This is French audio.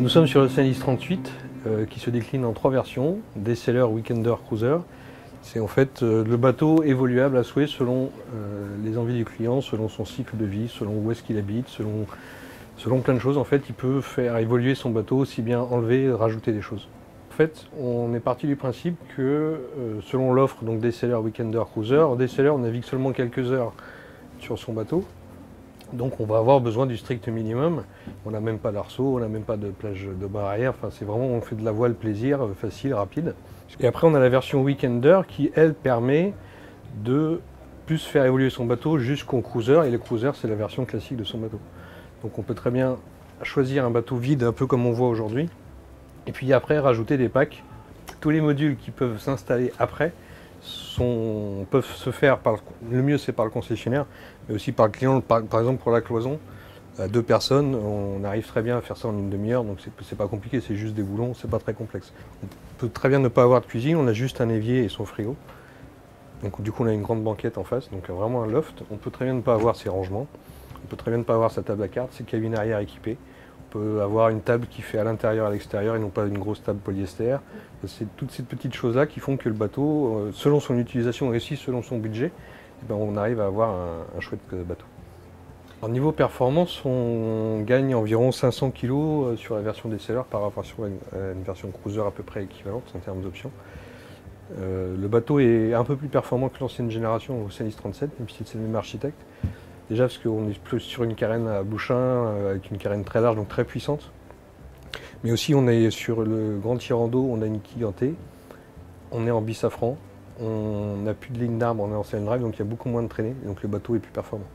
Nous sommes sur le Oceanis 38 qui se décline en 3 versions, Daysailor, Weekender, Cruiser. C'est en fait le bateau évoluable à souhait selon les envies du client, selon son cycle de vie, selon où est-ce qu'il habite, selon plein de choses. En fait, il peut faire évoluer son bateau, aussi bien enlever, rajouter des choses. En fait, on est parti du principe que selon l'offre, donc Daysailor, Weekender, Cruiser, Daysailor navigue seulement quelques heures sur son bateau. Donc on va avoir besoin du strict minimum. On n'a même pas d'arceau, on n'a même pas de plage de bar arrière. Enfin, c'est vraiment, on fait de la voile plaisir, facile, rapide. Et après on a la version Weekender qui, elle, permet de plus faire évoluer son bateau jusqu'au cruiser. Et le cruiser, c'est la version classique de son bateau. Donc on peut très bien choisir un bateau vide, un peu comme on voit aujourd'hui. Et puis après, rajouter des packs. Tous les modules qui peuvent s'installer après peuvent se faire le mieux c'est par le concessionnaire, mais aussi par le client. Par exemple pour la cloison, à 2 personnes, on arrive très bien à faire ça en une demi-heure, donc c'est pas compliqué, c'est juste des boulons, c'est pas très complexe. On peut très bien ne pas avoir de cuisine, on a juste un évier et son frigo. Donc du coup on a une grande banquette en face, donc vraiment un loft. On peut très bien ne pas avoir ses rangements, on peut très bien ne pas avoir sa table à cartes, ses cabines arrière équipées. On peut avoir une table qui fait à l'intérieur et à l'extérieur et non pas une grosse table polyester. C'est toutes ces petites choses-là qui font que le bateau, selon son utilisation et aussi selon son budget, on arrive à avoir un chouette bateau. Alors, niveau performance, on gagne environ 500 kg sur la version Daysailor par rapport à une version cruiser à peu près équivalente en termes d'options. Le bateau est un peu plus performant que l'ancienne génération au Oceanis 37, même si c'est le même architecte. Déjà parce qu'on est plus sur une carène à bouchin, avec une carène très large, donc très puissante. Mais aussi on est sur le grand tirant d'eau, on a une quille gantée, on est en bisafran, on n'a plus de ligne d'arbre, on est en sail drive, donc il y a beaucoup moins de traînées, donc le bateau est plus performant.